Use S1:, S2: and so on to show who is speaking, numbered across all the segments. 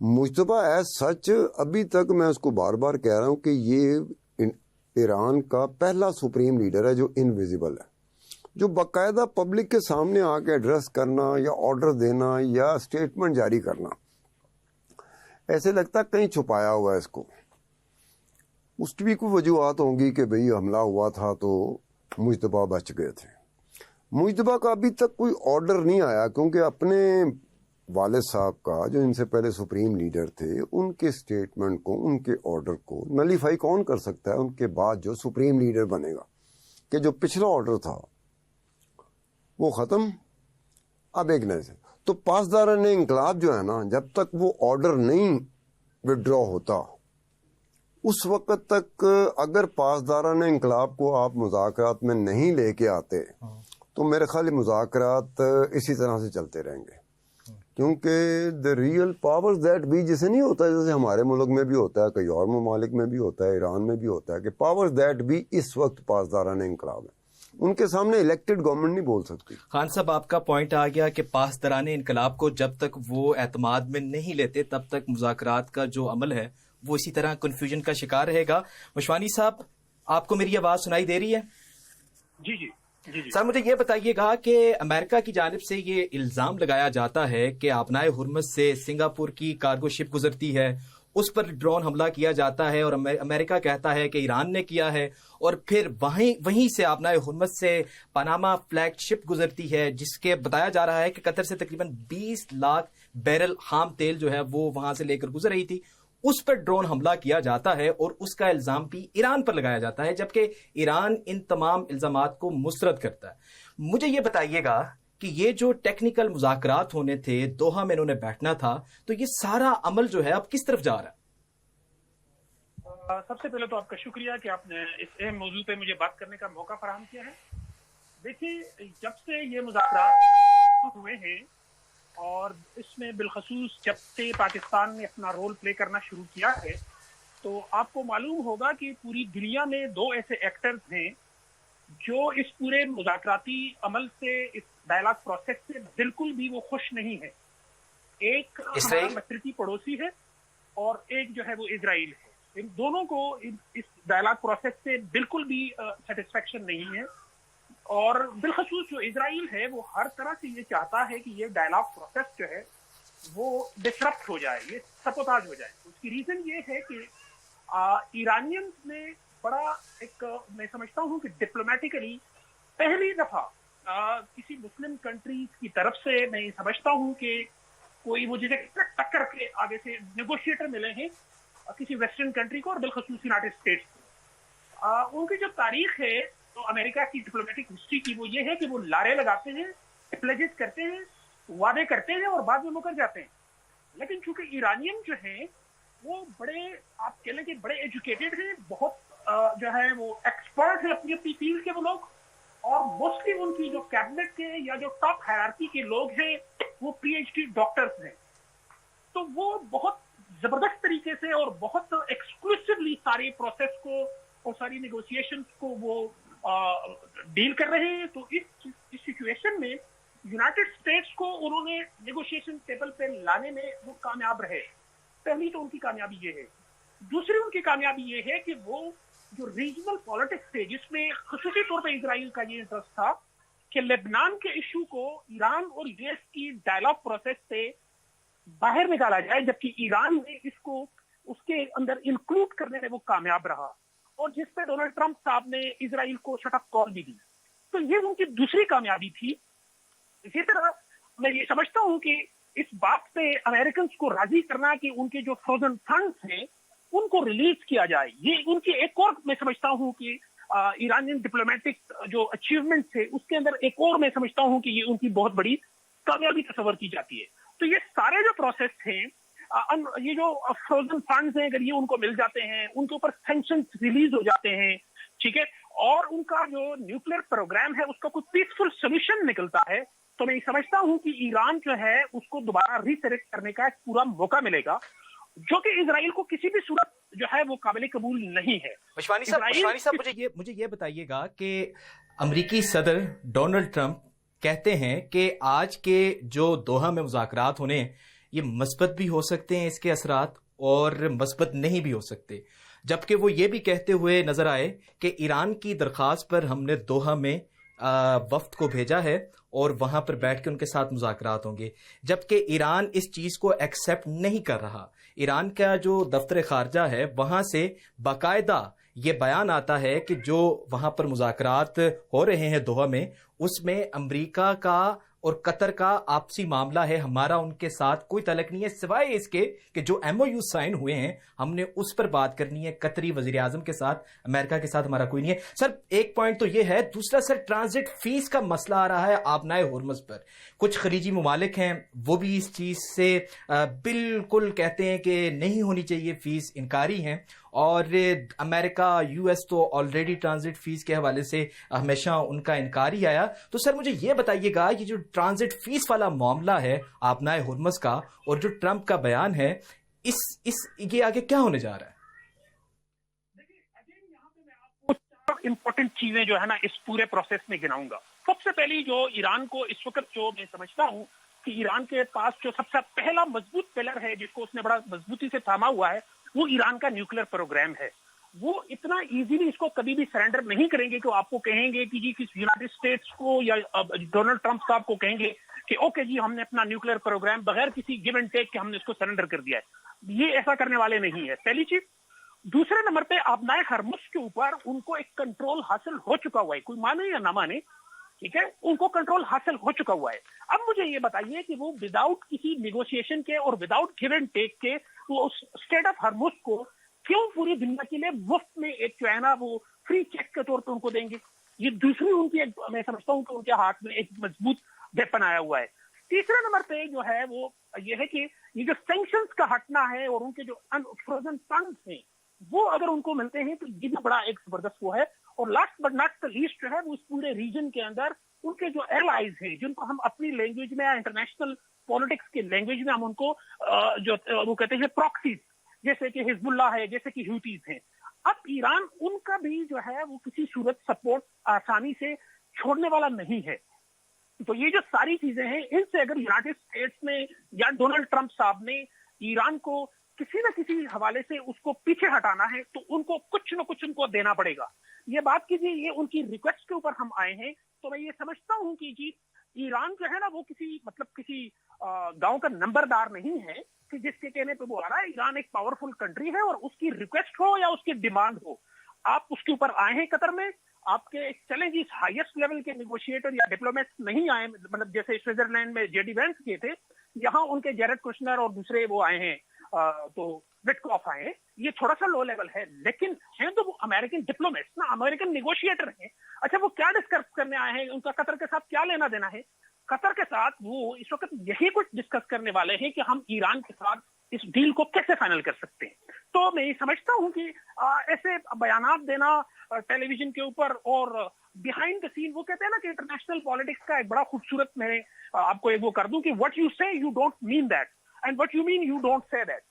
S1: Mujtaba as such ابھی تک میں اس کو بار بار کہہ رہا ہوں کہ یہ ایران کا پہلا سپریم لیڈر ہے جو انویزیبل ہے، جو باقاعدہ پبلک کے سامنے آ کے ایڈریس کرنا یا آرڈر دینا یا اسٹیٹمنٹ جاری کرنا، ایسے لگتا کہیں چھپایا ہوا ہے اس کو. اس کی بھی کوئی وجوہات ہوں گی کہ بھئی حملہ ہوا تھا تو مجتبیٰ بچ گئے تھے. مجتبیٰ کا ابھی تک کوئی آرڈر نہیں آیا، کیونکہ اپنے والد صاحب کا جو ان سے پہلے سپریم لیڈر تھے ان کے اسٹیٹمنٹ کو، ان کے آرڈر کو نلیفائی کون کر سکتا ہے ان کے بعد جو سپریم لیڈر بنے گا، کہ جو پچھلا آرڈر تھا وہ ختم، اب ایک نئے سے. تو پاسداران انقلاب جو ہے نا، جب تک وہ آرڈر نہیں وڈرا ہوتا اس وقت تک اگر پاسداران انقلاب کو آپ مذاکرات میں نہیں لے کے آتے تو میرے خیال مذاکرات اسی طرح سے چلتے رہیں گے. کیونکہ the real powers that be جسے نہیں ہوتا جیسے ہمارے ملک میں بھی ہوتا ہے، کئی اور ممالک میں بھی ہوتا ہے، ایران میں بھی ہوتا ہے، کہ پاورز دیٹ بی اس وقت پاسداران انقلاب ہے، ان کے سامنے الیکٹڈ گورنمنٹ نہیں بول سکتی.
S2: خان صاحب آپ کا پوائنٹ آ گیا کہ پاسداران انقلاب کو جب تک وہ اعتماد میں نہیں لیتے تب تک مذاکرات کا جو عمل ہے وہ اسی طرح کنفیوژن کا شکار رہے گا. مشوانی صاحب آپ کو میری آواز سنائی دے رہی ہے؟
S3: جی جی جی جی.
S2: سر مجھے یہ بتائیے گا کہ امریکہ کی جانب سے یہ الزام لگایا جاتا ہے کہ آبنائے ہرمز سے سنگاپور کی کارگو شپ گزرتی ہے، اس پر ڈرون حملہ کیا جاتا ہے اور امریکہ کہتا ہے کہ ایران نے کیا ہے، اور پھر وہیں سے آبنائے ہرمز سے پاناما فلیگ شپ گزرتی ہے جس کے بتایا جا رہا ہے کہ قطر سے تقریباً 20 لاکھ بیرل خام تیل جو ہے وہ وہاں سے لے کر گزر رہی تھی. اس پر ڈرون حملہ کیا جاتا ہے اور اس کا الزام بھی ایران پر لگایا جاتا ہے، جبکہ ایران ان تمام الزامات کو مسترد کرتا ہے. مجھے یہ بتائیے گا کہ یہ جو ٹیکنیکل مذاکرات ہونے تھے، دوحہ میں انہوں نے بیٹھنا تھا، تو یہ سارا عمل جو ہے اب کس طرف جا رہا ہے؟
S3: سب سے پہلے تو آپ کا شکریہ کہ آپ نے اس اہم موضوع پہ مجھے بات کرنے کا موقع فراہم کیا ہے. دیکھیے، جب سے یہ مذاکرات ہوئے ہیں اور اس میں بالخصوص جب سے پاکستان نے اپنا رول پلے کرنا شروع کیا ہے، تو آپ کو معلوم ہوگا کہ پوری دنیا میں 2 ایسے ایکٹرز ہیں جو اس پورے مذاکراتی عمل سے، اس ڈائلاگ پروسیس سے بالکل بھی وہ خوش نہیں ہے. ایک ہمارا مشرقی پڑوسی ہے اور ایک جو ہے وہ اسرائیل ہے. ان دونوں کو اس ڈائلاگ پروسیس سے بالکل بھی سیٹسفیکشن نہیں ہے، اور بالخصوص جو اسرائیل ہے وہ ہر طرح سے یہ چاہتا ہے کہ یہ ڈائلاگ پروسیس جو ہے وہ ڈسرپٹ ہو جائے، یہ سبوتاژ ہو جائے. اس کی ریزن یہ ہے کہ ایرانینز نے بڑا ایک، میں سمجھتا ہوں کہ ڈپلومیٹیکلی پہلی دفعہ کسی مسلم کنٹریز کی طرف سے میں یہ سمجھتا ہوں کہ کوئی مجھے ٹکر کے آگے سے نیگوشیٹر ملے ہیں کسی ویسٹرن کنٹری کو، اور بالخصوص یونائٹڈ اسٹیٹس کو. ان کی جو تاریخ ہے تو امریکہ کی ڈپلومیٹک ہسٹری کی، وہ یہ ہے کہ وہ لارے لگاتے ہیں، پلیجز کرتے ہیں، وعدے کرتے ہیں اور بعد میں مکر جاتے ہیں. لیکن چونکہ ایرانین جو ہیں وہ بڑے، آپ کہہ لیں کہ بڑے ایجوکیٹڈ ہیں، بہت جو ہے وہ ایکسپرٹ ہیں اپنی اپنی فیلڈ کے وہ لوگ، اور موسٹلی ان کی جو کیبنٹ کے یا جو ٹاپ ہائرارکی کے لوگ ہیں وہ پی ایچ ڈی ڈاکٹرز ہیں. تو وہ بہت زبردست طریقے سے اور بہت ایکسکلوسیولی ساری پروسیس کو اور ساری نیگوسیشنز کو وہ ڈیل کر رہے ہیں. تو اس سچویشن میں یونائٹڈ اسٹیٹس کو انہوں نے نیگوشیشن ٹیبل پہ لانے میں وہ کامیاب رہے. پہلی تو ان کی کامیابی یہ ہے. دوسری ان کی کامیابی یہ ہے کہ وہ جو ریجنل پالیٹکس تھے، جس میں خصوصی طور پہ اسرائیل کا یہ انٹرسٹ تھا کہ لبنان کے ایشو کو ایران اور یو ایس کی ڈائلاگ پروسیس سے باہر نکالا جائے، جبکہ ایران نے اس کو اس کے اندر انکلوڈ کرنے میں وہ کامیاب رہا، اور جس پہ ڈونلڈ ٹرمپ صاحب نے اسرائیل کو شٹ اپ کال بھی دی. تو یہ ان کی دوسری کامیابی تھی. اسی طرح میں یہ سمجھتا ہوں کہ اس بات پہ امریکنز کو راضی کرنا کہ ان کے جو فروزن فنڈز ہیں ان کو ریلیز کیا جائے، یہ ان کی ایک اور، میں سمجھتا ہوں کہ ایرانین ڈپلومیٹک جو اچیومنٹس ہے اس کے اندر ایک اور میں سمجھتا ہوں کہ یہ ان کی بہت بڑی کامیابی تصور کی جاتی ہے. تو یہ سارے جو پروسیس ہیں، یہ جو فروزن فنڈز ہیں، اگر یہ ان کو مل جاتے ہیں، ان کے اوپر سینکشنز ریلیز ہو جاتے ہیں، ٹھیک ہے، اور ان کا جو نیوکلیر پروگرام ہے اس کا کوئی پیسفل سولوشن نکلتا ہے، تو میں یہ سمجھتا ہوں کہ ایران جو ہے اس کو دوبارہ ریسیلیکٹ کرنے کا ایک پورا موقع ملے گا، جو کہ اسرائیل کو کسی بھی صورت جو ہے وہ قابل قبول نہیں ہے.
S2: مشوانی صاحب مجھے یہ بتائیے گا کہ امریکی صدر ڈونلڈ ٹرمپ کہتے ہیں کہ آج کے جو دوحہ میں مذاکرات ہونے، یہ مثبت بھی ہو سکتے ہیں اس کے اثرات اور مثبت نہیں بھی ہو سکتے، جبکہ وہ یہ بھی کہتے ہوئے نظر آئے کہ ایران کی درخواست پر ہم نے دوحہ میں وفد کو بھیجا ہے اور وہاں پر بیٹھ کے ان کے ساتھ مذاکرات ہوں گے، جبکہ ایران اس چیز کو ایکسیپٹ نہیں کر رہا۔ ایران کا جو دفتر خارجہ ہے وہاں سے باقاعدہ یہ بیان آتا ہے کہ جو وہاں پر مذاکرات ہو رہے ہیں دوحہ میں، اس میں امریکہ کا اور قطر کا آپسی معاملہ ہے، ہمارا ان کے ساتھ کوئی تعلق نہیں ہے، سوائے اس کے کہ جو ایم او یو سائن ہوئے ہیں ہم نے اس پر بات کرنی ہے، قطری وزیر اعظم کے ساتھ، امریکہ کے ساتھ ہمارا کوئی نہیں ہے۔ سر ایک پوائنٹ تو یہ ہے، دوسرا سر ٹرانزٹ فیس کا مسئلہ آ رہا ہے آبنائے ہرمز پر۔ کچھ خلیجی ممالک ہیں وہ بھی اس چیز سے بالکل کہتے ہیں کہ نہیں ہونی چاہیے فیس، انکاری ہیں، اور امریکہ یو ایس تو آلریڈی ٹرانزٹ فیس کے حوالے سے ہمیشہ ان کا انکار ہی آیا۔ تو سر مجھے یہ بتائیے گا یہ جو ٹرانزٹ فیس والا معاملہ ہے آبنائے ہرمز کا اور جو ٹرمپ کا بیان ہے، یہ آگے کیا ہونے جا رہا ہے؟
S3: امپورٹنٹ چیزیں جو ہے نا اس پورے پروسیس میں گناؤں گا۔ سب سے پہلی جو ایران کو اس وقت جو میں سمجھتا ہوں کہ ایران کے پاس جو سب سے پہلا مضبوط پلر ہے جس کو اس نے بڑا مضبوطی سے تھاما ہوا ہے، وہ ایران کا نیوکلیر پروگرام ہے۔ وہ اتنا ایزیلی اس کو کبھی بھی سرنڈر نہیں کریں گے کہ آپ کو کہیں گے کہ جی کسی یونائٹڈ اسٹیٹس کو یا ڈونلڈ ٹرمپ صاحب کو کہیں گے کہ اوکے جی ہم نے اپنا نیوکلیر پروگرام بغیر کسی گیو اینڈ ٹیک کے ہم نے اس کو سرنڈر کر دیا ہے۔ یہ ایسا کرنے والے نہیں ہے، پہلی چیز۔ دوسرے نمبر پہ آبنائے ہرمز کے اوپر ان کو ایک کنٹرول حاصل ہو چکا ہوا ہے، کوئی مانے یا نہ مانے، ٹھیک ہے، ان کو کنٹرول حاصل ہو چکا ہوا ہے۔ اب مجھے یہ بتائیے کہ وہ وداؤٹ کسی نیگوشیشن کے اور وداؤٹ گیو اینڈ ٹیک کے وہ اس اسٹیٹ آف ہرمز کو کیوں پوری دنیا کے لیے مفت میں ایک جو ہے نا وہ فری چیک کے طور پہ ان کو دیں گے؟ یہ دوسری ان کی میں سمجھتا ہوں کہ ان کے ہاتھ میں ایک مضبوط ویپن آیا ہوا ہے۔ تیسرے نمبر پہ جو ہے وہ یہ ہے کہ یہ جو سینکشنز کا ہٹنا ہے اور ان کے جو فروزن فنڈز ہیں وہ اگر ان کو ملتے ہیں تو یہ بھی بڑا ایک زبردست وہ ہے۔ اور last but not the least جو ہے وہ اس پورے ریجن کے اندر ان کے جو ایلائز ہیں جن کو ہم اپنی لینگویج میں انٹرنیشنل پالیٹکس کی لینگویج میں ہم ان کو جو وہ کہتے ہیں پراکسیز، جیسے کہ حزب اللہ ہے، جیسے کہ ہوتیز ہیں۔ اب ایران ان کا بھی جو ہے وہ کسی صورت سپورٹ آسانی سے چھوڑنے والا نہیں ہے۔ تو یہ جو ساری چیزیں ہیں ان سے اگر یونائٹڈ اسٹیٹس نے یا ڈونلڈ ٹرمپ صاحب نے ایران کو کسی نہ کسی حوالے سے اس کو پیچھے ہٹانا ہے تو ان کو کچھ نہ کچھ ان کو دینا پڑے گا۔ یہ بات کیجیے، یہ ان کی ریکویسٹ کے اوپر ہم آئے ہیں تو میں یہ سمجھتا ہوں کہ جی ایران جو ہے نا وہ کسی گاؤں کا نمبردار نہیں ہے کہ جس کے کہنے پہ وہ آ رہا ہے۔ ایران ایک پاورفل کنٹری ہے اور اس کی ریکویسٹ ہو یا اس کی ڈیمانڈ ہو، آپ اس کے اوپر آئے ہیں قطر میں، آپ کے چلیں جی ہائیسٹ لیول کے نیگوشیٹر یا ڈپلومیٹس نہیں آئے، مطلب جیسے سوئٹزرلینڈ میں جے ڈی وینس کیے تھے، یہاں ان کے جیرڈ کوشنر اور دوسرے وہ آئے ہیں تو وٹکاف آئے ہیں۔ یہ تھوڑا سا لو لیول ہے لیکن ہیں تو وہ امریکن ڈپلومیٹس نا، امریکن نیگوشیٹر ہیں۔ اچھا وہ کیا ڈسکس کرنے آئے ہیں، ان کا قطر کے ساتھ کیا لینا دینا ہے؟ قطر کے ساتھ وہ اس وقت یہی کچھ ڈسکس کرنے والے ہیں کہ ہم ایران کے ساتھ اس ڈیل کو کیسے فائنل کر سکتے ہیں۔ تو میں یہ سمجھتا ہوں کہ ایسے بیانات دینا ٹیلی ویژن کے اوپر اور بیہائنڈ دا سین، وہ کہتے ہیں نا کہ انٹرنیشنل پالیٹکس کا ایک بڑا خوبصورت میں آپ کو ایک وہ کر دوں کہ وٹ یو سے you don't mean that and what you mean you don't say that,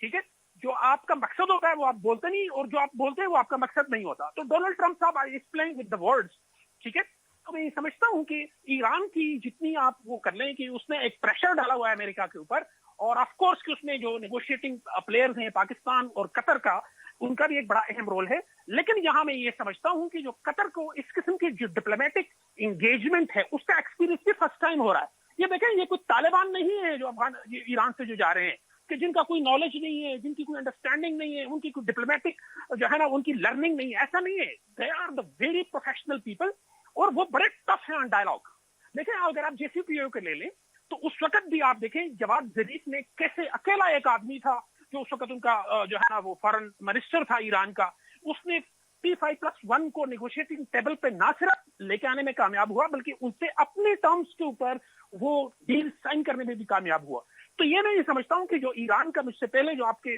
S3: ٹھیک ہے؟ جو آپ کا مقصد ہوتا ہے وہ آپ بولتے نہیں اور جو آپ بولتے ہیں وہ آپ کا مقصد نہیں ہوتا۔ تو ڈونلڈ ٹرمپ صاحب are explaining with the words, ٹھیک ہے؟ تو میں یہ سمجھتا ہوں کہ ایران کی جتنی آپ وہ کر لیں کہ اس نے ایک پریشر ڈالا ہوا ہے امریکہ کے اوپر، اور آف کورس کہ اس میں جو نیگوشیٹنگ پلیئرز ہیں پاکستان اور قطر کا، ان کا بھی ایک بڑا اہم رول ہے۔ لیکن یہاں میں یہ سمجھتا ہوں کہ جو قطر کو اس قسم کی جو ڈپلومیٹک انگیجمنٹ ہے اس کا ایکسپیرینس بھی فرسٹ ٹائم ہو رہا ہے۔ یہ دیکھیں یہ کوئی طالبان نہیں ہے جو ایران سے جو جا رہے ہیں کہ جن کا کوئی نالج نہیں ہے، جن کی کوئی انڈرسٹینڈنگ نہیں ہے، ان کی کوئی ڈپلومیٹک جو ہے نا ان کی لرننگ نہیں ہے، ایسا نہیں ہے۔ They are the very professional people اور وہ بڑے ٹف ہیں آن ڈائلاگ۔ دیکھیں اگر آپ جے سی پی او کو لے لیں تو اس وقت بھی آپ دیکھیں جواد ظریف نے کیسے اکیلا ایک آدمی تھا جو اس وقت ان کا جو ہے نا وہ فارن منسٹر تھا ایران کا، اس نے P5+1 کو نیگوشیٹنگ ٹیبل پہ نہ صرف لے کے آنے میں کامیاب ہوا بلکہ ان سے اپنے ٹرمز کے اوپر وہ ڈیل سائن کرنے میں بھی کامیاب ہوا۔ تو یہ میں یہ سمجھتا ہوں کہ جو ایران کا مجھ سے پہلے جو آپ کے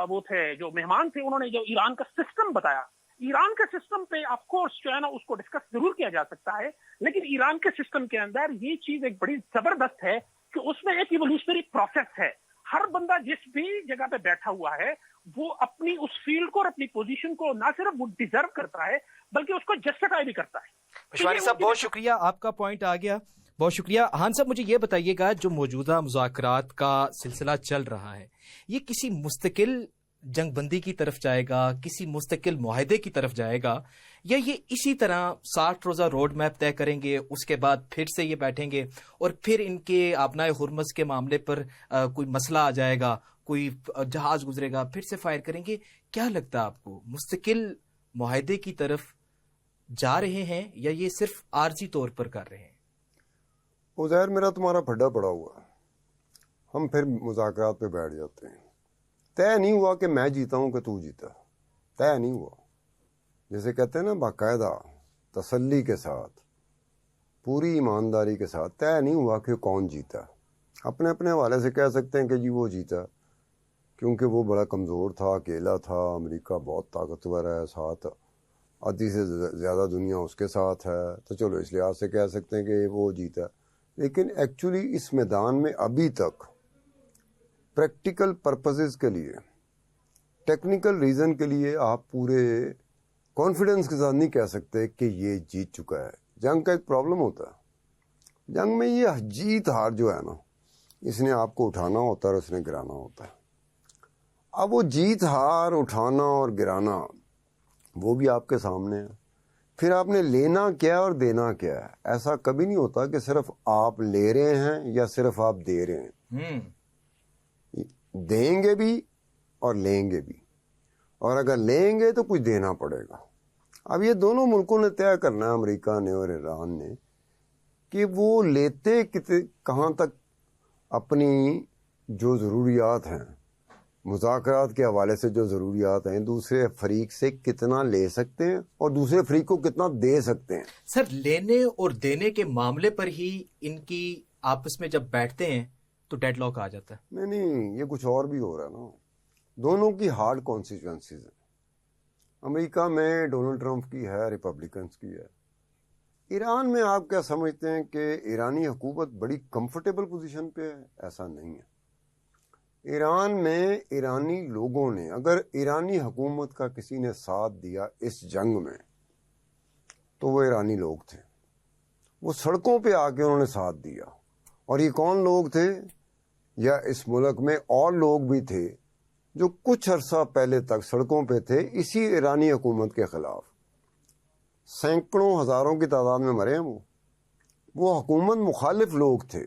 S3: وہ تھے جو مہمان تھے، انہوں نے جو ایران کا سسٹم بتایا، ایران کے سسٹم پہ آف کورس جو ہے نا اس کو ڈسکس ضرور کیا جا سکتا ہے، لیکن ایران کے سسٹم کے اندر یہ چیز ایک بڑی زبردست ہے کہ اس میں ایک ایوولوشنری پروسیس ہے۔ ہر بندہ جس بھی جگہ پہ بیٹھا ہوا ہے وہ اپنی اس فیلڈ کو اور اپنی پوزیشن کو نہ صرف وہ ڈیزرو کرتا ہے بلکہ اس کو جسٹیفائی بھی کرتا ہے۔
S2: پشواری صاحب بہت شکریہ، آپ کا پوائنٹ آ گیا۔ بہت شکریہ ہان صاحب. مجھے یہ بتائیے گا جو موجودہ مذاکرات کا سلسلہ چل رہا ہے یہ کسی مستقل جنگ بندی کی طرف جائے گا, کسی مستقل معاہدے کی طرف جائے گا, یا یہ اسی طرح 60 روزہ روڈ میپ طے کریں گے, اس کے بعد پھر سے یہ بیٹھیں گے اور پھر ان کے آبنائے ہرمز کے معاملے پر کوئی مسئلہ آ جائے گا, کوئی جہاز گزرے گا, پھر سے فائر کریں گے؟ کیا لگتا ہے آپ کو, مستقل معاہدے کی طرف جا رہے ہیں یا یہ صرف عارضی طور پر کر رہے ہیں؟
S1: عزیر, میرا تمہارا پھڈا پڑا ہوا, ہم پھر مذاکرات پہ بیٹھ جاتے ہیں. طے نہیں ہوا کہ میں جیتا ہوں کہ تو جیتا, طے نہیں ہوا. جیسے کہتے ہیں نا باقاعدہ تسلی کے ساتھ پوری ایمانداری کے ساتھ طے نہیں ہوا کہ کون جیتا. اپنے اپنے حوالے سے کہہ سکتے ہیں کہ جی وہ جیتا کیونکہ وہ بڑا کمزور تھا, اکیلا تھا, امریکہ بہت طاقتور ہے, ساتھ آدھی سے زیادہ دنیا اس کے ساتھ ہے, تو چلو اس لحاظ سے کہہ سکتے ہیں کہ وہ جیتا. لیکن ایکچولی اس میدان میں ابھی تک پریکٹیکل پرپزز کے لیے, ٹیکنیکل ریزن کے لیے آپ پورے کانفیڈنس کے ساتھ نہیں کہہ سکتے کہ یہ جیت چکا ہے. جنگ کا ایک پرابلم ہوتا ہے, جنگ میں یہ جیت ہار جو ہے نا, اس نے آپ کو اٹھانا ہوتا ہے اور اس نے گرانا ہوتا ہے. اب وہ جیت ہار اٹھانا اور گرانا وہ بھی آپ کے سامنے ہے. پھر آپ نے لینا کیا اور دینا کیا ہے. ایسا کبھی نہیں ہوتا کہ صرف آپ لے رہے ہیں یا صرف آپ دے رہے ہیں. دیں گے بھی اور لیں گے بھی, اور اگر لیں گے تو کچھ دینا پڑے گا. اب یہ دونوں ملکوں نے طے کرنا ہے, امریکہ نے اور ایران نے, کہ وہ لیتے کہاں تک اپنی جو ضروریات ہیں, مذاکرات کے حوالے سے جو ضروریات ہیں, دوسرے فریق سے کتنا لے سکتے ہیں اور دوسرے فریق کو کتنا دے سکتے ہیں.
S2: سر, لینے اور دینے کے معاملے پر ہی ان کی آپس میں جب بیٹھتے ہیں تو ڈیڈ لاک آ جاتا ہے.
S1: نہیں, یہ کچھ اور بھی ہو رہا ہے نا. دونوں کی ہارڈ کانسٹیچوئنسیز ہیں. امریکہ میں ڈونلڈ ٹرمپ کی ہے, ریپبلکنز کی ہے. ایران میں آپ کیا سمجھتے ہیں کہ ایرانی حکومت بڑی کمفرٹیبل پوزیشن پہ ہے؟ ایسا نہیں ہے. ایران میں ایرانی لوگوں نے, اگر ایرانی حکومت کا کسی نے ساتھ دیا اس جنگ میں تو وہ ایرانی لوگ تھے. وہ سڑکوں پہ آ کے انہوں نے ساتھ دیا. اور یہ کون لوگ تھے؟ یا اس ملک میں اور لوگ بھی تھے جو کچھ عرصہ پہلے تک سڑکوں پہ تھے اسی ایرانی حکومت کے خلاف. سینکڑوں ہزاروں کی تعداد میں مرے ہیں. وہ حکومت مخالف لوگ تھے,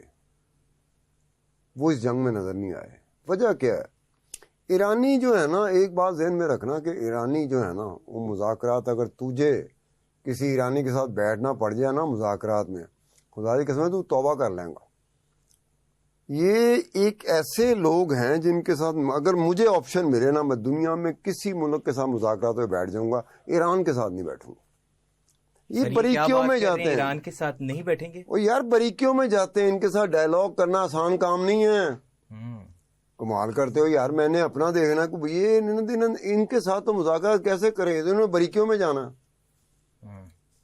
S1: وہ اس جنگ میں نظر نہیں آئے. وجہ کیا ہے؟ ایرانی جو ہے نا, ایک بات ذہن میں رکھنا کہ ایرانی جو ہے نا, وہ مذاکرات, اگر تجھے کسی ایرانی کے ساتھ بیٹھنا پڑ جائے نا مذاکرات میں, خدا کی قسم تو توبہ کر لیں گا. یہ ایک ایسے لوگ ہیں جن کے ساتھ اگر مجھے آپشن ملے نا, میں دنیا میں کسی ملک کے ساتھ مذاکرات پہ بیٹھ جاؤں گا, ایران کے ساتھ نہیں بیٹھوں گا. یہ بریکیوں میں جاتے ہیں.
S2: ایران کے ساتھ نہیں بیٹھیں گے؟
S1: وہ یار بریکیوں میں جاتے ہیں, ان کے ساتھ ڈائلاگ کرنا آسان کام نہیں ہے. کمال کرتے ہو یار, میں نے اپنا دیکھنا کہ یہ ان کے ساتھ تو مذاکرات کیسے کریں, انہوں نے بریکیوں میں جانا.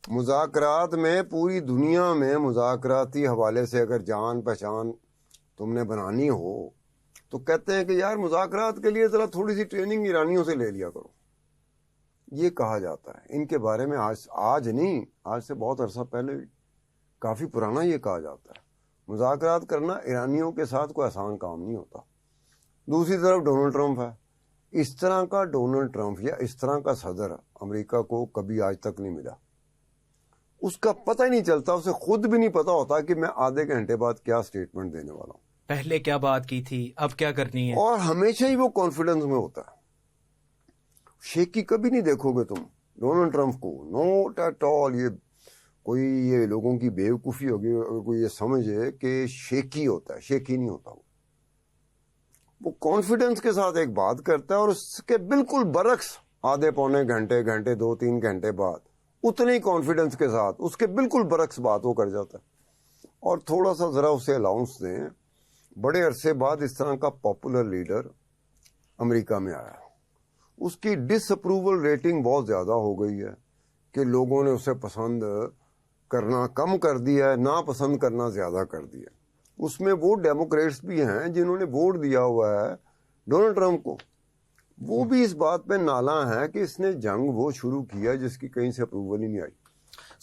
S1: مذاکرات میں پوری دنیا میں مذاکراتی حوالے سے اگر جان پہچان تم نے بنانی ہو تو کہتے ہیں کہ یار مذاکرات کے لیے ذرا تھوڑی سی ٹریننگ ایرانیوں سے لے لیا کرو. یہ کہا جاتا ہے ان کے بارے میں. آج نہیں, آج سے بہت عرصہ پہلے, کافی پرانا یہ کہا جاتا ہے. مذاکرات کرنا ایرانیوں کے ساتھ کوئی آسان کام نہیں ہوتا. دوسری طرف ڈونلڈ ٹرمپ ہے. اس طرح کا ڈونلڈ ٹرمپ یا اس طرح کا صدر امریکہ کو کبھی آج تک نہیں ملا. اس کا پتہ ہی نہیں چلتا, اسے خود بھی نہیں پتا ہوتا کہ میں آدھے گھنٹے بعد کیا سٹیٹمنٹ دینے والا ہوں,
S2: پہلے کیا بات کی تھی, اب کیا کرنی ہے.
S1: اور ہمیشہ ہی وہ کانفیڈنس میں ہوتا ہے. شیکی کبھی نہیں دیکھو گے تم ڈونلڈ ٹرمپ کو, نوٹ ایٹ آل. یہ لوگوں کی بیوقوفی ہوگی اگر کوئی یہ سمجھے کہ شیکی ہوتا ہے. شیکی نہیں ہوتا. وہ کانفیڈنس کے ساتھ ایک بات کرتا ہے اور اس کے بالکل برعکس آدھے پونے گھنٹے 2-3 گھنٹے بعد اتنے ہی کانفیڈنس کے ساتھ اس کے بالکل برعکس بات وہ کر جاتا ہے. اور تھوڑا سا ذرا اسے الاؤنس دیں. بڑے عرصے بعد اس طرح کا پاپولر لیڈر امریکہ میں آیا. اس کی ڈس اپروول ریٹنگ بہت زیادہ ہو گئی ہے کہ لوگوں نے اسے پسند کرنا کم کر دیا ہے, ناپسند کرنا زیادہ کر دیا. اس میں وہ ڈیموکریٹس بھی ہیں جنہوں نے ووٹ دیا ہوا ہے ڈونلڈ ٹرمپ کو. وہ بھی اس بات پہ نالاں ہے کہ اس نے جنگ وہ شروع کیا جس کی کہیں سے اپروول ہی نہیں آئی.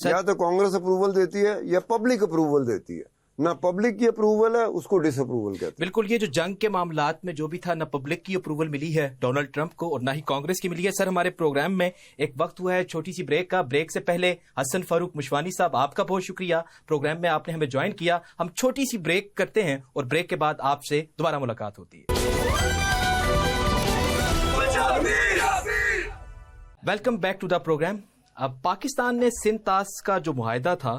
S1: یا تو کانگریس اپروول دیتی ہے یا پبلک اپروول دیتی ہے. نہ پبلک کی اپروول ہے اس کو ڈس اپروول کہتے ہیں.
S2: بالکل, یہ جو جنگ کے معاملات میں جو بھی تھا, نہ پبلک کی اپروول ملی ہے ڈونلڈ ٹرمپ کو اور نہ ہی کانگریس کی ملی ہے. سر, ہمارے پروگرام میں ایک وقت ہوا ہے چھوٹی سی بریک کا. بریک سے پہلے حسن فاروق مشوانی صاحب, آپ کا بہت شکریہ, پروگرام میں آپ نے ہمیں جوائن کیا. ہم چھوٹی سی بریک کرتے ہیں اور بریک کے بعد آپ سے دوبارہ ملاقات ہوتی ہے. Welcome back to the programme. اب پاکستان نے سندھ طاس کا جو معاہدہ تھا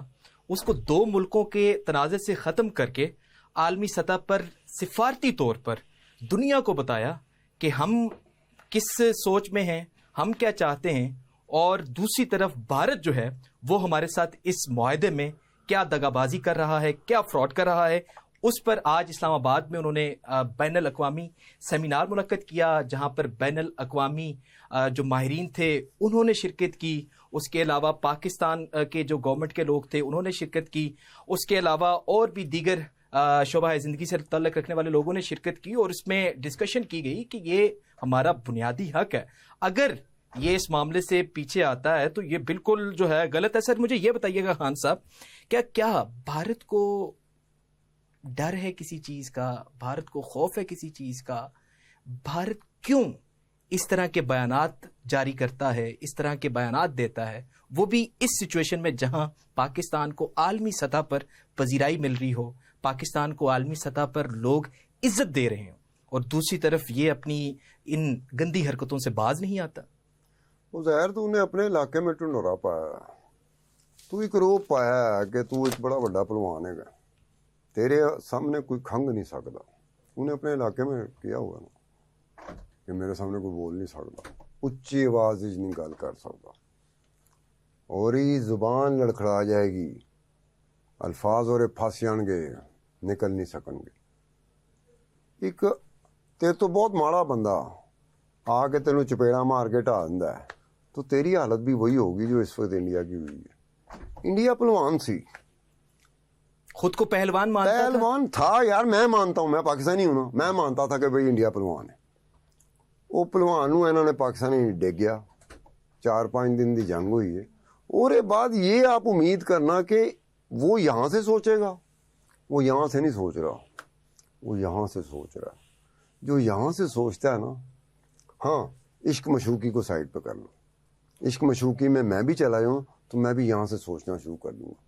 S2: اس کو دو ملکوں کے تنازع سے ختم کر کے عالمی سطح پر سفارتی طور پر دنیا کو بتایا کہ ہم کس سوچ میں ہیں, ہم کیا چاہتے ہیں, اور دوسری طرف بھارت جو ہے وہ ہمارے ساتھ اس معاہدے میں کیا دغا بازی کر رہا ہے, کیا فراڈ کر رہا ہے. اس پر آج اسلام آباد میں انہوں نے بین الاقوامی سیمینار منعقد کیا, جہاں پر بین الاقوامی جو ماہرین تھے انہوں نے شرکت کی. اس کے علاوہ پاکستان کے جو گورنمنٹ کے لوگ تھے انہوں نے شرکت کی. اس کے علاوہ اور بھی دیگر شعبہ زندگی سے تعلق رکھنے والے لوگوں نے شرکت کی, اور اس میں ڈسکشن کی گئی کہ یہ ہمارا بنیادی حق ہے. اگر یہ اس معاملے سے پیچھے آتا ہے تو یہ بالکل جو ہے غلط ہے. سر, مجھے یہ بتائیے گا خان صاحب, کیا بھارت کو ڈر ہے کسی چیز کا, بھارت کو خوف ہے کسی چیز کا؟ بھارت کیوں اس طرح کے بیانات جاری کرتا ہے, اس طرح کے بیانات دیتا ہے, وہ بھی اس سچویشن میں جہاں پاکستان کو عالمی سطح پر پذیرائی مل رہی ہو, پاکستان کو عالمی سطح پر لوگ عزت دے رہے ہوں, اور دوسری طرف یہ اپنی ان گندی حرکتوں سے باز نہیں آتا؟
S1: وہ ظاہر تو انہیں اپنے علاقے میں ٹنڈورا پایا, تو ایک روپ پایا ہے کہ تو ایک بڑا بڑا پہلوان ہے, تیرے سامنے کوئی کھنگ نہیں سکتا. انہیں اپنے علاقے میں کیا ہوا نا کہ میرے سامنے کوئی بول نہیں سکتا, اچھی آواز نہیں گل کر سکتا, اور ہی زبان لڑکھڑا جائے گی, الفاظ اور پھس جان گے, نکل نہیں سکن گے. ایک تے تو بہت ماڑا بندہ آ کے تینوں چپیڑا مار کے ڈھا دیندا ہے, تو تیری حالت بھی وہی ہوگی جو اس وقت انڈیا کی ہوئی ہے. انڈیا پہلوان سی,
S2: خود کو پہلوان مانتا تھا.
S1: پہلوان تھا یار, میں مانتا ہوں, میں پاکستانی ہوں نا, میں مانتا تھا کہ بھئی انڈیا پہلوان ہے. وہ پہلوان انہوں نے پاکستانی ڈگ گیا, 4-5 دن دی جنگ ہوئی ہے. اور بعد یہ آپ امید کرنا کہ وہ یہاں سے سوچے گا, وہ یہاں سے نہیں سوچ رہا, وہ یہاں سے سوچ رہا ہے. جو یہاں سے سوچتا ہے نا, ہاں عشق مشوقی کو سائڈ پہ کر لو, عشق مشوقی میں بھی چلا جاؤں تو میں بھی یہاں سے سوچنا شروع کر دوں گا.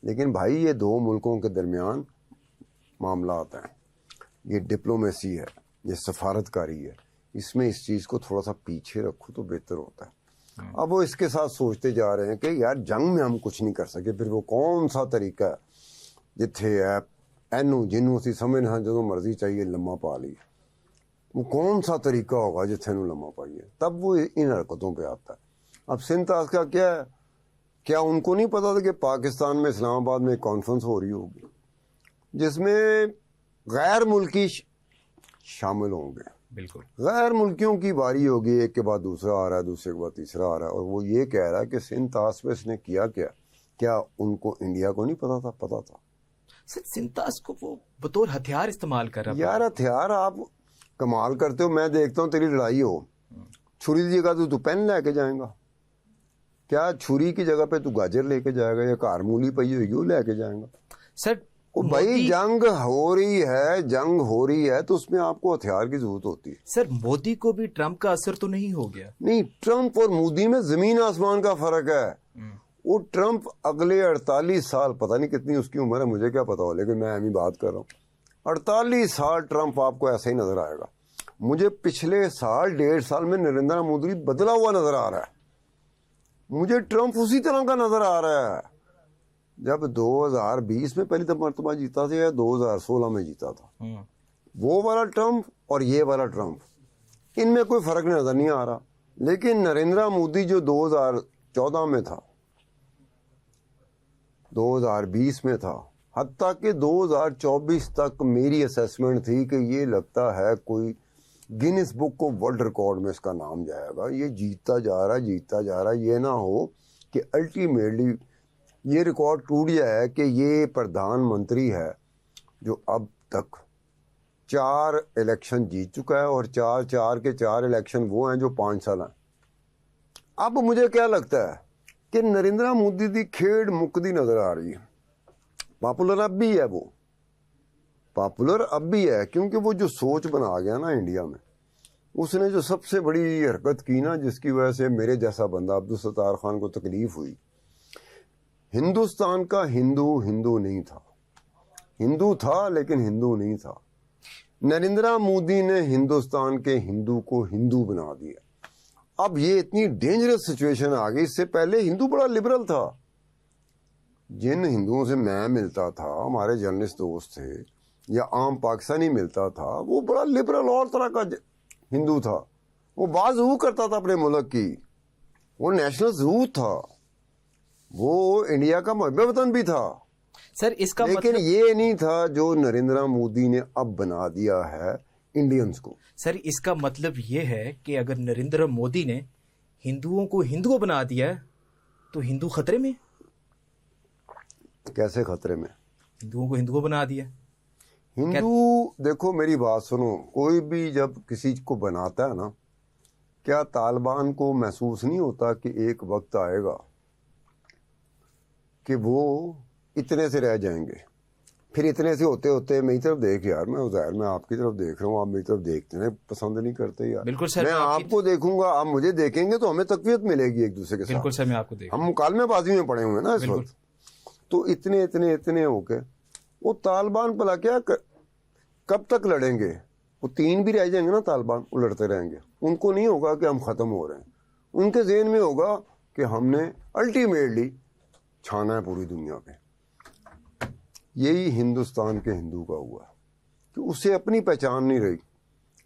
S1: لیکن بھائی یہ دو ملکوں کے درمیان معاملات ہیں, یہ ڈپلومیسی ہے, یہ سفارتکاری ہے, اس میں اس چیز کو تھوڑا سا پیچھے رکھو تو بہتر ہوتا ہے. اب وہ اس کے ساتھ سوچتے جا رہے ہیں کہ یار جنگ میں ہم کچھ نہیں کر سکے, پھر وہ کون سا طریقہ ہے جتھے اینو جنوں اسی سمجھنا جدوں مرضی چاہیے لمحہ پا لی, وہ کون سا طریقہ ہوگا جتھے نو لمحہ پائیے, تب وہ ان حرکتوں پہ آتا ہے. اب سندھ طاس کا کیا ہے, کیا ان کو نہیں پتا تھا کہ پاکستان میں اسلام آباد میں ایک کانفرنس ہو رہی ہوگی جس میں غیر ملکی شامل ہوں گے؟
S2: بالکل,
S1: غیر ملکیوں کی باری ہوگی, ایک کے بعد دوسرا آ رہا ہے, دوسرے کے بعد تیسرا آ رہا ہے, اور وہ یہ کہہ رہا ہے کہ سندھ طاس پہ اس نے کیا ان کو انڈیا کو نہیں پتا تھا؟ پتا تھا.
S2: سندھ طاس کو وہ بطور ہتھیار استعمال کر رہا ہے.
S1: یار ہتھیار آپ کمال کرتے ہو, میں دیکھتا ہوں تیری لڑائی ہو, چھری دی جگہ تو پین لے کے جائیں گا, کیا چھری کی جگہ پہ تو گاجر لے کے جائے گا, یا کار مولی پئی ہوئی وہ لے کے جائیں گا؟
S2: سر
S1: بھائی جنگ ہو رہی ہے تو اس میں آپ کو ہتھیار کی ضرورت ہوتی ہے.
S2: سر مودی کو بھی ٹرمپ کا اثر تو نہیں ہو گیا؟
S1: نہیں, ٹرمپ اور مودی میں زمین آسمان کا فرق ہے. وہ ٹرمپ اگلے 48 سال, پتہ نہیں کتنی اس کی عمر ہے, مجھے کیا پتا ہو, لیکن میں امی بات کر رہا ہوں, 48 سال ٹرمپ آپ کو ایسا ہی نظر آئے گا. مجھے پچھلے سال 1.5 سال میں نریندر مودی بدلا ہوا نظر آ رہا ہے, مجھے ٹرمپ اسی طرح کا نظر آ رہا ہے. جب 2020 میں پہلی مرتبہ جیتا تھا یا 2016 میں جیتا تھا, وہ والا ٹرمپ اور یہ والا ٹرمپ, ان میں کوئی فرق نظر نہیں آ رہا. لیکن نریندر مودی جو 2014 میں تھا, 2020 میں تھا, حتیٰ کہ 2024 تک میری اسیسمنٹ تھی کہ یہ لگتا ہے کوئی grains book of world record میں اس کا نام جائے گا. یہ جیتتا جا رہا, یہ نہ ہو کہ الٹیمیٹلی یہ ریکارڈ ٹوٹ جائے کہ یہ پردھان منتری ہے جو اب تک 4 الیکشن جیت چکا ہے, اور 4 کے 4 الیکشن وہ ہیں جو 5 سال ہیں. اب مجھے کیا لگتا ہے کہ نریندر مودی دی کھیڑ مکدی نظر آ رہی ہے. پاپولر اب بھی ہے، وہ پاپولر اب بھی ہے، کیونکہ وہ جو سوچ بنا گیا نا انڈیا میں، اس نے جو سب سے بڑی حرکت کی نا، جس کی وجہ سے میرے جیسا بندہ عبدالستار خان کو تکلیف ہوئی. ہندوستان کا ہندو نہیں تھا، ہندو تھا لیکن ہندو نہیں تھا. نریندر مودی نے ہندوستان کے ہندو کو ہندو بنا دیا. اب یہ اتنی ڈینجرس سچویشن آ گئی. اس سے پہلے ہندو بڑا لبرل تھا. جن ہندوؤں سے میں ملتا تھا، ہمارے جرنلسٹ دوست تھے، یا عام پاکستانی ملتا تھا، وہ بڑا لبرل اور طرح کا ہندو تھا. وہ بات ضرور کرتا تھا اپنے ملک کی، وہ نیشنل ضرور تھا، وہ انڈیا کا محب وطن بھی تھا.
S2: سر اس کا
S1: لیکن یہ نہیں تھا جو نریندر مودی نے اب بنا دیا ہے انڈینز کو.
S2: سر اس کا مطلب یہ ہے کہ اگر نریندر مودی نے ہندوؤں کو ہندو بنا دیا تو ہندو خطرے میں.
S1: کیسے خطرے میں؟
S2: ہندوؤں کو ہندو بنا دیا.
S1: ہندو دیکھو میری بات سنو، کوئی بھی جب کسی کو بناتا ہے نا، کیا طالبان کو محسوس نہیں ہوتا کہ ایک وقت آئے گا کہ وہ اتنے سے رہ جائیں گے؟ پھر اتنے سے ہوتے ہوتے میری طرف دیکھ یار، میں عزیر میں آپ کی طرف دیکھ رہا ہوں، آپ میری طرف دیکھتے ہیں پسند نہیں کرتے یار.
S2: بالکل سر،
S1: میں آپ کو دیکھوں گا، آپ مجھے دیکھیں گے تو ہمیں تقویت ملے گی ایک دوسرے کے ساتھ.
S2: بالکل سر، میں آپ کو دیکھ،
S1: ہم مکالمے بازی میں پڑے ہوئے ہیں نا اس وقت. تو اتنے ہو کے وہ طالبان بلا کیا کب تک لڑیں گے؟ وہ 3 بھی رہ جائیں گے نا طالبان، وہ لڑتے رہیں گے. ان کو نہیں ہوگا کہ ہم ختم ہو رہے ہیں، ان کے ذہن میں ہوگا کہ ہم نے الٹیمیٹلی چھانا ہے پوری دنیا پہ. یہی ہندوستان کے ہندو کا ہوا کہ اسے اپنی پہچان نہیں رہی.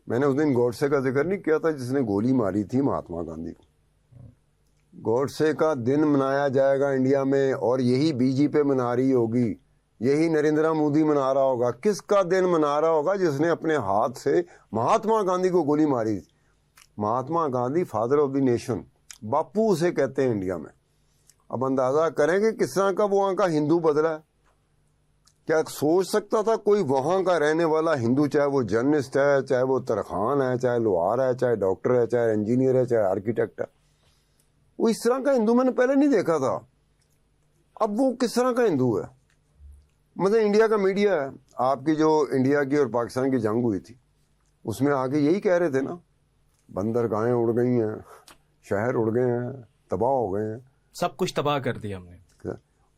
S1: میں نے اس دن گوڈسے کا ذکر نہیں کیا تھا، جس نے گولی ماری تھی مہاتما گاندھی کو. گوڈسے کا دن منایا جائے گا انڈیا میں، اور یہی بی جے پی منا رہی ہوگی، یہی نریندر مودی منا رہا ہوگا. کس کا دن منا رہا ہوگا؟ جس نے اپنے ہاتھ سے مہاتما گاندھی کو گولی ماری. Mahatma Gandhi father of the nation, Bapu اسے کہتے ہیں انڈیا میں. اب اندازہ کریں کہ کس طرح کا وہاں کا ہندو بدلا ہے. کیا سوچ سکتا تھا کوئی وہاں کا رہنے والا ہندو، چاہے وہ جرنلسٹ ہے، چاہے وہ ترخان ہے، چاہے لوہار ہے، چاہے ڈاکٹر ہے، چاہے انجینئر ہے، چاہے آرکیٹیکٹ ہے، وہ اس طرح کا ہندو میں نے پہلے نہیں دیکھا تھا. اب وہ کس طرح کا ہندو ہے؟ مطلب انڈیا کا میڈیا ہے، آپ کی جو انڈیا کی اور پاکستان کی جنگ ہوئی تھی، اس میں آگے یہی کہہ رہے تھے نا، بندرگاہیں اڑ گئی ہیں، شہر اڑ گئے ہیں، تباہ ہو گئے ہیں،
S2: سب کچھ تباہ کر دیا ہم نے.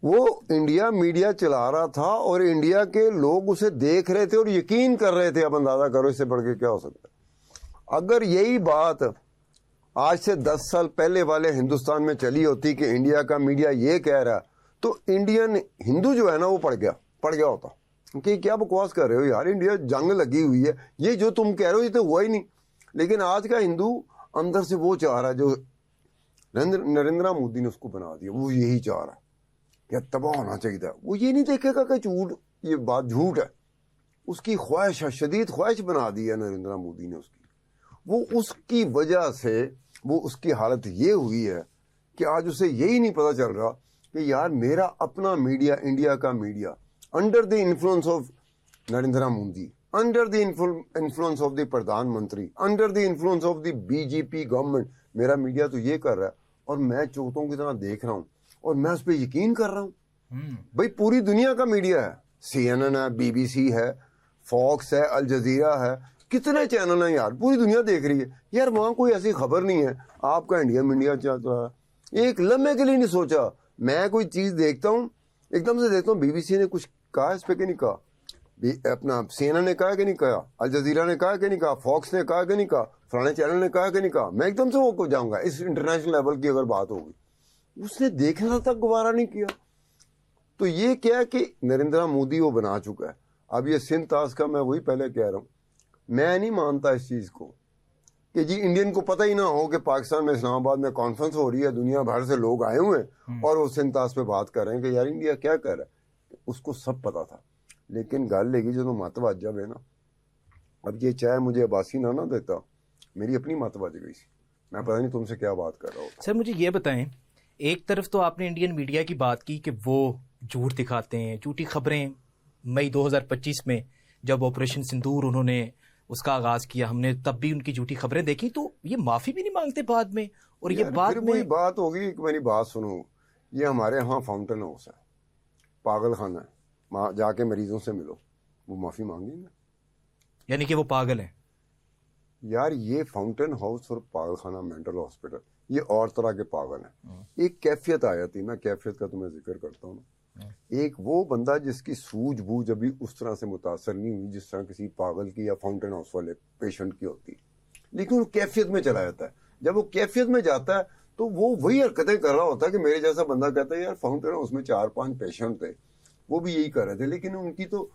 S1: وہ انڈیا میڈیا چلا رہا تھا اور انڈیا کے لوگ اسے دیکھ رہے تھے اور یقین کر رہے تھے. اب اندازہ کرو اس سے بڑھ کے کیا ہو سکتا ہے. اگر یہی بات آج سے 10 سال پہلے والے ہندوستان میں چلی ہوتی کہ انڈیا کا میڈیا یہ کہہ رہا، تو انڈین ہندو جو ہے نا وہ پڑ گیا ہوتا کہ کیا بکواس کر رہے ہو یار، انڈیا جنگ لگی ہوئی ہے، یہ جو تم کہہ رہے ہو یہ تو ہوا ہی نہیں. لیکن آج کا ہندو اندر سے وہ چاہ رہا ہے جو نریندر مودی نے اس کو بنا دیا، وہ یہی چاہ رہا ہے کہ تباہ ہونا چاہیے تھا. وہ یہ نہیں دیکھے گا کہ یہ بات جھوٹ ہے. اس کی خواہش ہے، شدید خواہش بنا دی ہے نریندر مودی نے اس کی. وہ اس کی وجہ سے وہ اس کی حالت یہ ہوئی ہے کہ آج اسے یہی نہیں پتا چل رہا کہ یار میرا اپنا میڈیا، انڈیا کا media, under the influence of Narendra Modi, under the influence of the Pradhan Mantri, under the influence of the B J P government, میرا میڈیا تو یہ کر رہا ہے اور میں چوتوں کی طرح دیکھ رہا ہوں اور میں اس پہ یقین کر رہا ہوں. بھائی پوری دنیا کا میڈیا ہے، CNN ہے، BBC ہے، فاکس ہے، الجزیرہ ہے، کتنے چینل ہیں یار، پوری دنیا دیکھ رہی ہے یار. وہاں کوئی ایسی خبر نہیں ہے. آپ کا انڈیا میڈیا چل رہا ہے. ایک لمحے کے لیے نہیں سوچا. میں کوئی چیز دیکھتا ہوں، ایک دم سے دیکھتا ہوں BBC نے کچھ کہا اس پہ کہ نہیں کہا، اپنا CNN نے کہا کہ نہیں کہا، الجزیرہ نے کہا کہ نہیں کہا، فاکس نے کہا کہ نہیں کہا، فلانے چینل نے کہا کہ نہیں کہا. میں ایک دم سے وہ کو جاؤں گا. اس انٹرنیشنل لیول کی اگر بات ہوگی، اس نے دیکھنا تک گوارا نہیں کیا. تو یہ کیا کہ نریندر مودی وہ بنا چکا ہے. اب یہ سندھ ٹاسک کا میں وہی پہلے کہہ رہا ہوں، میں نہیں مانتا اس چیز کو کہ جی انڈین کو پتہ ہی نہ ہو کہ پاکستان میں اسلام آباد میں کانفرنس ہو رہی ہے، دنیا بھر سے لوگ آئے ہوئے ہیں اور وہ سندھ ٹاسک پہ بات کر رہے ہیں کہ یار انڈیا کیا کر رہا ہے. اس کو سب پتا تھا. لیکن گل لے گی جو مت واجب ہے نا. اب یہ چاہے مجھے عباسی نہ دیتا، میری اپنی مت وج گئی سی. میں پتہ نہیں تم سے کیا بات کر رہا ہوں.
S2: سر مجھے یہ بتائیں، ایک طرف تو آپ نے انڈین میڈیا کی بات کی کہ وہ جھوٹ دکھاتے ہیں، جھوٹی خبریں. مئی 2025 میں جب آپریشن سندور انہوں نے اس کا آغاز کیا، ہم نے تب بھی ان کی جھوٹی خبریں دیکھی. تو یہ معافی بھی نہیں مانگتے بعد میں، اور یہ بعد میں
S1: وہی بات ہوگی کہ میری بات سنو، یہ ہمارے ہاں فاؤنٹین ہاؤس ہے، پاگل خانہ ہے، جا کے مریضوں سے ملو، وہ معافی مانگیں گے؟
S2: یعنی کہ وہ پاگل ہیں.
S1: یار یہ فاؤنٹین ہاؤس اور پاگل خانہ مینٹل ہاسپٹل یہ اور طرح کے پاگل ہیں. ایک کیفیت آ جاتی، میں کیفیت کا تمہیں ذکر کرتا ہوں. ایک وہ بندہ جس کی سوجھ بوجھ ابھی اس طرح سے متاثر نہیں ہوئی جس طرح کسی پاگل کی یا فاؤنٹین ہاؤس والے پیشنٹ کی ہوتی، لیکن وہ کیفیت میں چلا جاتا ہے. جب وہ کیفیت میں جاتا ہے تو وہ وہی حرکتیں کر رہا ہوتا ہے کہ میرے جیسا بندہ کہتا ہے یار فاؤنٹین ہاؤس میں 4-5 پیشنٹ تھے، وہ بھی یہی کر رہے تھے، لیکن ان کی تو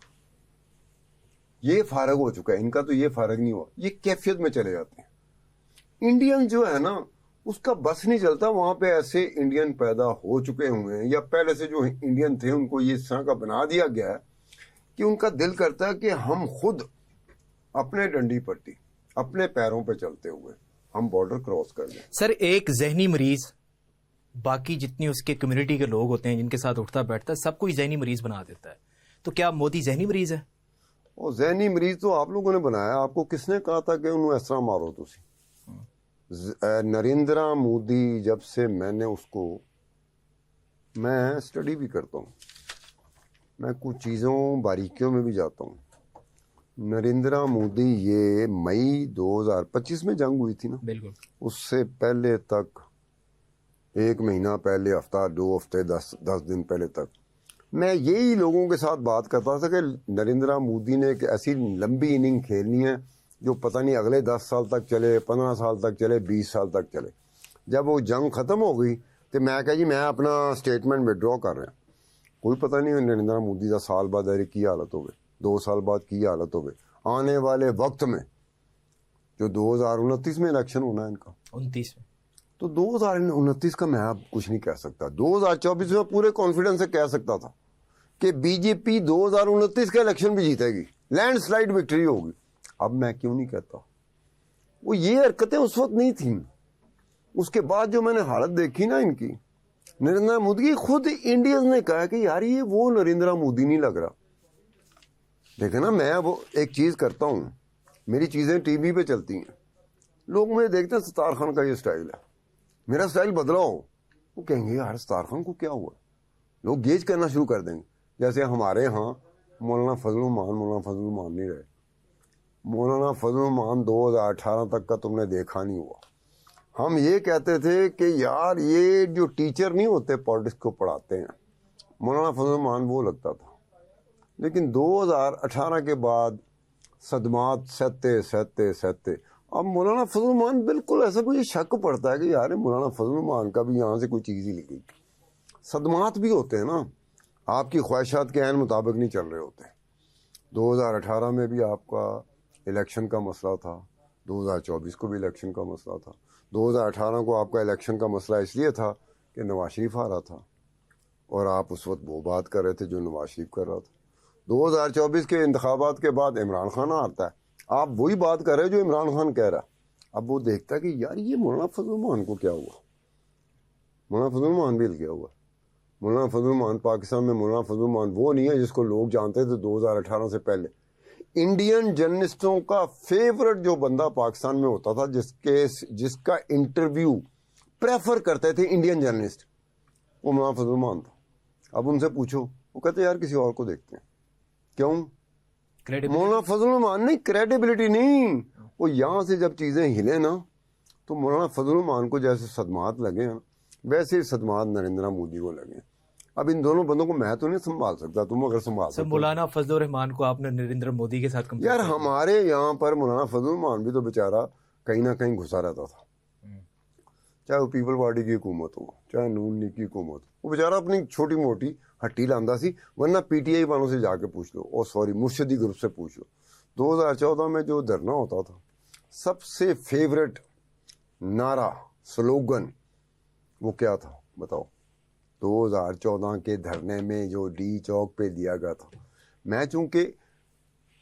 S1: یہ فارغ ہو چکا ہے، ان کا تو یہ فارغ نہیں ہوا، یہ کیفیت میں چلے جاتے ہیں. انڈین جو ہے نا اس کا بس نہیں چلتا، وہاں پہ ایسے انڈین پیدا ہو چکے ہوئے ہیں یا پہلے سے جو انڈین تھے ان کو یہ اس طرح کا بنا دیا گیا ہے کہ ان کا دل کرتا ہے کہ ہم خود اپنے ڈنڈی پٹی اپنے پیروں پہ چلتے ہوئے ہم بارڈر کراس کر دیں.
S2: سر ایک ذہنی مریض باقی جتنی اس کے کمیونٹی کے لوگ ہوتے ہیں جن کے ساتھ اٹھتا بیٹھتا ہے سب کو ہی ذہنی مریض بنا دیتا ہے، تو کیا مودی ذہنی مریض ہے؟
S1: اور ذہنی مریض تو آپ لوگوں نے بنایا، آپ کو کس نے کہا تھا کہ انہوں اس طرح مارو تسی؟ نریندرا مودی جب سے میں نے اس کو میں اسٹڈی بھی کرتا ہوں، میں کچھ چیزوں باریکیوں میں بھی جاتا ہوں. نریندرا مودی یہ مئی 2025 میں جنگ ہوئی تھی نا،
S2: بالکل
S1: اس سے پہلے تک 1 مہینہ پہلے، ہفتہ 2 ہفتے 10 دن پہلے تک میں یہی لوگوں کے ساتھ بات کرتا تھا کہ نریندرا مودی نے ایک ایسی لمبی اننگ کھیلنی ہے جو پتہ نہیں اگلے 10 سال تک چلے، 15 سال تک چلے، 20 سال تک چلے. جب وہ جنگ ختم ہو گئی تو میں کہا جی میں اپنا اسٹیٹمنٹ وڈرا کر رہا. کوئی پتہ نہیں نریندرا مودی کا سال بعد کی حالت ہو گئی، 2 سال بعد کی حالت ہو گئی. آنے والے وقت میں جو 2029 میں الیکشن ہونا ہے ان کا
S2: 29 میں،
S1: تو 2029 کا میں اب کچھ نہیں کہہ سکتا. 2024 میں پورے کانفیڈنس سے کہہ سکتا تھا کہ بی جے پی 2029 کا الیکشن بھی جیتے گی، لینڈ سلائڈ وکٹری ہوگی. اب میں کیوں نہیں کہتا؟ وہ یہ حرکتیں اس وقت نہیں تھیں. اس کے بعد جو میں نے حالت دیکھی نا ان کی، نریندر مودی خود انڈینز نے کہا کہ یار یہ وہ نریندر مودی نہیں لگ رہا. دیکھیں نا میں وہ ایک چیز کرتا ہوں، میری چیزیں ٹی وی پہ چلتی ہیں، لوگ مجھے دیکھتے ہیں ستار خان کا یہ سٹائل ہے، میرا سٹائل بدلا ہو، وہ کہیں گے یار ستار خان کو کیا ہوا. لوگ گیج کرنا شروع کر دیں گے. جیسے ہمارے ہاں مولانا فضل الرحمان نہیں رہے. مولانا فضل الرحمان 2018 تک کا تم نے دیکھا نہیں ہوا. ہم یہ کہتے تھے کہ یار یہ جو ٹیچر نہیں ہوتے پالیٹکس کو پڑھاتے ہیں، مولانا فضل الرحمان وہ لگتا تھا. لیکن 2018 کے بعد صدمات سہتے اب مولانا فضل الرحمان بالکل ایسا کوئی شک پڑتا ہے کہ یار مولانا فضل الرحمان کا بھی یہاں سے کوئی چیز ہی لگی. صدمات بھی ہوتے ہیں نا، آپ کی خواہشات کے عین مطابق نہیں چل رہے ہوتے. 2018 میں بھی آپ کا الیکشن کا مسئلہ تھا، 2024 کو بھی الیکشن کا مسئلہ تھا. 2018 کو آپ کا الیکشن کا مسئلہ اس لیے تھا کہ نواز شریف آ رہا تھا اور آپ اس وقت وہ بات کر رہے تھے جو نواز شریف کر رہا تھا. 2024 کے انتخابات کے بعد عمران خان آتا ہے، آپ وہی بات کر رہے جو عمران خان کہہ رہا. اب وہ دیکھتا ہے کہ یار یہ مولانا فضل الرحمان کو کیا ہوا. مولانا فضل الرحمان بھی کیا ہوا. مولانا فضل الرحمان پاکستان میں مولانا فضل الرحمان وہ نہیں ہے جس کو لوگ جانتے تھے 2018 سے پہلے. انڈین جرنلسٹوں کا فیورٹ جو بندہ پاکستان میں ہوتا تھا، جس کا انٹرویو پریفر کرتے تھے انڈین جرنلسٹ، وہ مولانا فضل الرحمان تھا. اب ان سے پوچھو، وہ کہتے یار کسی اور کو دیکھتے ہیں. کیوں؟ مولانا فضل الرحمان نہیں، کریڈیبلٹی نہیں. وہ یہاں سے جب چیزیں ہلے نا تو مولانا فضل الرحمان کو جیسے صدمات لگے ہیں ویسے ہی صدمات نریندر مودی کو لگے ہیں. اب ان دونوں بندوں کو میں تو نہیں سنبھال سکتا، تم اگر سنبھال سکتے.
S2: مولانا فضل الرحمان کو آپ نے نریندر مودی کے ساتھ کمپیئر
S1: یار ہمارے یہاں پر مولانا فضل الرحمان بھی تو بیچارہ کہیں نہ کہیں گھسا رہتا تھا، چاہے وہ پیپل پارٹی کی حکومت ہو چاہے نون لیگ کی حکومت ہو. وہ بیچارہ اپنی چھوٹی موٹی ہٹی لاندہ سی، ورنہ پی ٹی آئی والوں سے جا کے پوچھ لو، اور سوری مرشدی گروپ سے پوچھ لو. 2014 میں جو دھرنا ہوتا تھا، سب سے فیوریٹ نعرہ سلوگن وہ کیا تھا بتاؤ؟ 2014 کے دھرنے میں جو ڈی چوک پہ دیا گیا تھا، میں چونکہ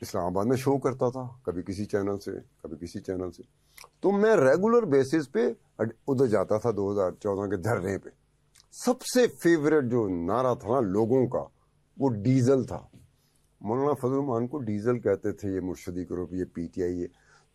S1: اسلام آباد میں شو کرتا تھا، کبھی کسی چینل سے کبھی کسی چینل سے، تو میں ریگولر بیسس پہ ادھر جاتا تھا. 2014 کے دھرنے پہ سب سے فیوریٹ جو نعرہ تھا نا لوگوں کا، وہ ڈیزل تھا. مولانا فضل الرحمان کو ڈیزل کہتے تھے، یہ مرشدی گروپ، یہ پی ٹی آئی ہے.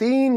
S1: 3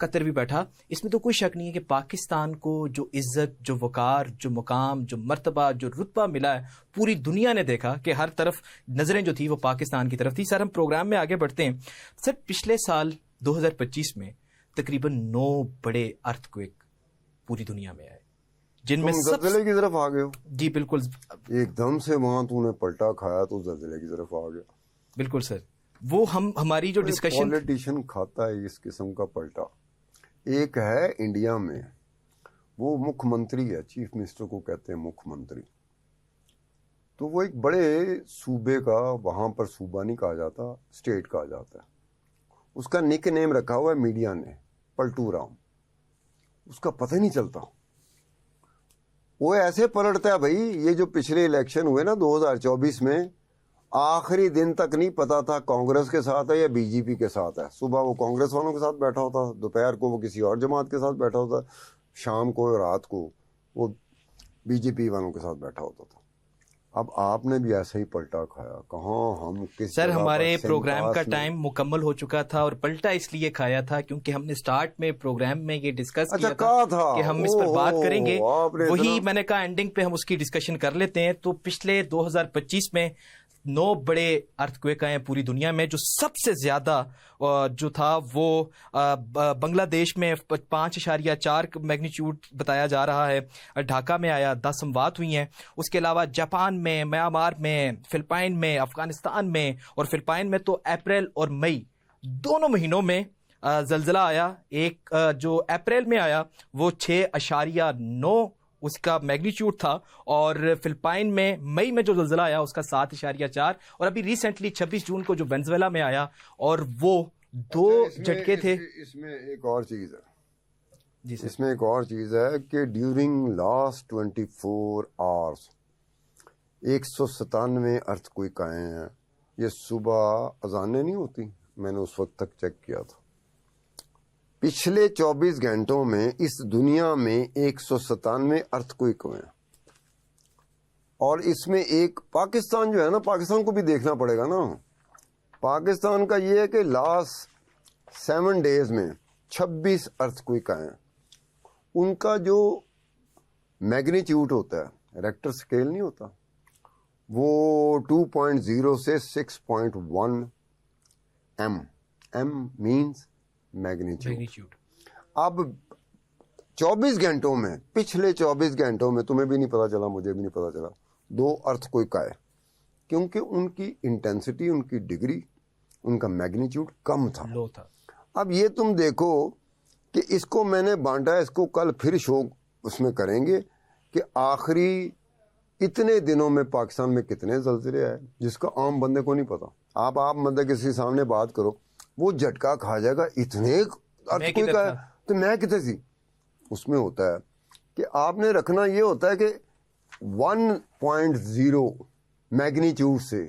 S2: قطر بھی بیٹھا. اس میں تو کوئی شک نہیں ہے کہ پاکستان کو جو عزت، جو وقار، جو مقام، جو مرتبہ، جو رتبہ ملا ہے، پوری دنیا نے دیکھا کہ ہر طرف نظریں جو تھی وہ پاکستان کی طرف تھی. سر ہم پروگرام میں آگے بڑھتے ہیں. سر پچھلے سال 2025 میں تقریباً 9 بڑے ارتھ کویک پوری دنیا میں آئے، جن میں
S1: زلزلے کی طرف آ گئے ہو.
S2: جی بالکل،
S1: ایک دم سے وہاں تو نے پلٹا کھایا تو زلزلے کی طرف آ گیا.
S2: بالکل سر. وہ ہماری جو ڈسکشن،
S1: پولیٹیشین کھاتا ہے اس قسم کا پلٹا. ایک ہے انڈیا میں، وہ مکھ منتری ہے، چیف منسٹر کو کہتے ہیں مکھ منتری. تو وہ ایک بڑے صوبے کا، وہاں پر صوبہ نہیں کہا جاتا، اسٹیٹ کہا جاتا ہے. اس کا نک نیم رکھا ہوا ہے میڈیا نے، پلٹو رام. اس کا پتہ نہیں چلتا، وہ ایسے پلٹتا ہے بھائی. یہ جو پچھلے الیکشن ہوئے نا 2024 میں، آخری دن تک نہیں پتا تھا کانگریس کے ساتھ ہے یا بی جے پی کے ساتھ ہے. صبح وہ کانگریس والوں کے ساتھ بیٹھا ہوتا، دوپہر کو وہ کسی اور جماعت کے ساتھ بیٹھا ہوتا، شام کو رات کو وہ بی جے پی والوں کے ساتھ بیٹھا ہوتا تھا. اب آپ نے بھی ایسے ہی پلٹا کھایا. کہاں ہم کس
S2: سر ہمارے پروگرام کا ٹائم مکمل ہو چکا تھا، اور پلٹا اس لیے کھایا تھا کیونکہ ہم نے سٹارٹ میں پروگرام میں یہ ڈسکس کیا تھا کہ ہم اس پر بات کریں گے. وہی میں نے کہا اینڈنگ پہ ہم اس کی ڈسکشن کر لیتے ہیں. تو پچھلے 2025 میں 9 بڑے ارتھ کویک آئے ہیں پوری دنیا میں. جو سب سے زیادہ جو تھا وہ بنگلہ دیش میں 5.4 میگنیچیوڈ بتایا جا رہا ہے. ڈھاکہ میں آیا، 10 اموات ہوئی ہیں. اس کے علاوہ جاپان میں، میانمار میں، فلپائن میں، افغانستان میں. اور فلپائن میں تو اپریل اور مئی دونوں مہینوں میں زلزلہ آیا. ایک جو اپریل میں آیا وہ 6.9 اس کا میگنیچیوڈ تھا، اور فلپائن میں مئی میں جو زلزلہ آیا اس کا 7.4. اور ابھی ریسنٹلی 26 جون کو جو وینزویلا میں آیا اور وہ 2 جھٹکے تھے.
S1: اس میں ایک اور چیز ہے
S2: جی سر،
S1: اس میں ایک اور چیز ہے کہ ڈیورنگ لاسٹ 24 آورس 197 ارتھ کوئک آئے ہیں. یہ صبح اذانیں نہیں ہوتی، میں نے اس وقت تک چیک کیا تھا. پچھلے 24 گھنٹوں میں اس دنیا میں 197 ارتھ کوئک ہوئے ہیں. اور اس میں ایک پاکستان جو ہے نا، پاکستان کو بھی دیکھنا پڑے گا نا. پاکستان کا یہ ہے کہ لاسٹ 7 ڈیز میں 26 ارتھ کوئک آئے ہیں. ان کا جو میگنیچیوڈ ہوتا ہے، ریکٹر سکیل نہیں ہوتا، وہ 2.0 سے 6.1 ایم مینز میگنیچیوڈ. اب 24 گھنٹوں میں، پچھلے 24 گھنٹوں میں تمہیں بھی نہیں پتا چلا، مجھے بھی نہیں پتا چلا، 2 ارتھ کوئک آئے. کیونکہ ان کی انٹینسٹی، ان کی ڈگری، ان کا میگنیچیوڈ کم تھا،
S2: لو تھا.
S1: اب یہ تم دیکھو کہ اس کو میں نے بانٹا ہے، اس کو کل پھر شو اس میں کریں گے کہ آخری اتنے دنوں میں پاکستان میں کتنے زلزلے آئے، جس کا عام بندے کو نہیں پتا. آپ مطلب کسی سامنے بات کرو، وہ جھٹکا کھا جائے گا اتنے ارتھ کوئک آئے تو میں کتنے سی. اس میں ہوتا ہے کہ آپ نے رکھنا یہ ہوتا ہے کہ 1.0 میگنیچیوڈ سے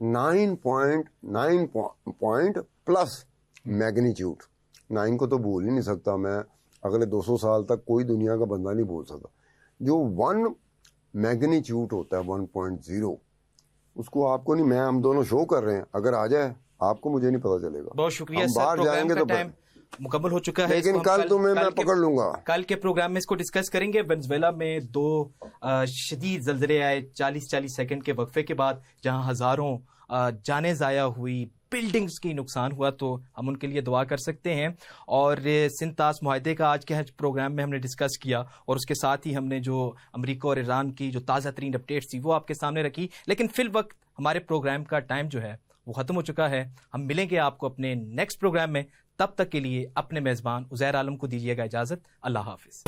S1: 9.9 پوائنٹ پلس میگنیچیوڈ. 9 کو تو بول ہی نہیں سکتا میں، اگلے 200 سال تک کوئی دنیا کا بندہ نہیں بول سکتا. جو 1 میگنیچیوڈ ہوتا ہے 1.0، اس کو آپ کو نہیں، میں ہم دونوں شو کر رہے ہیں، اگر آ جائے آپ کو مجھے نہیں پتا چلے گا.
S2: بہت شکریہ سر.
S1: باہر جائیں گے تو
S2: ٹائم مکمل ہو چکا ہے،
S1: لیکن کل تمہیں میں پکڑ لوں گا.
S2: کل کے پروگرام میں اس کو ڈسکس کریں گے. وینزویلا میں 2 شدید زلزلے آئے 40 سیکنڈ کے وقفے کے بعد، جہاں ہزاروں جانیں ضائع ہوئی، بلڈنگز کی نقصان ہوا. تو ہم ان کے لیے دعا کر سکتے ہیں. اور سندھ طاس معاہدے کا آج کے پروگرام میں ہم نے ڈسکس کیا، اور اس کے ساتھ ہی ہم نے جو امریکہ اور ایران کی جو تازہ ترین اپڈیٹس تھی وہ آپ کے سامنے رکھی. لیکن فی الوقت ہمارے پروگرام کا ٹائم جو ہے وہ ختم ہو چکا ہے. ہم ملیں گے آپ کو اپنے نیکسٹ پروگرام میں. تب تک کے لیے اپنے میزبان عزیر عالم کو دیجیے گا اجازت. اللہ حافظ.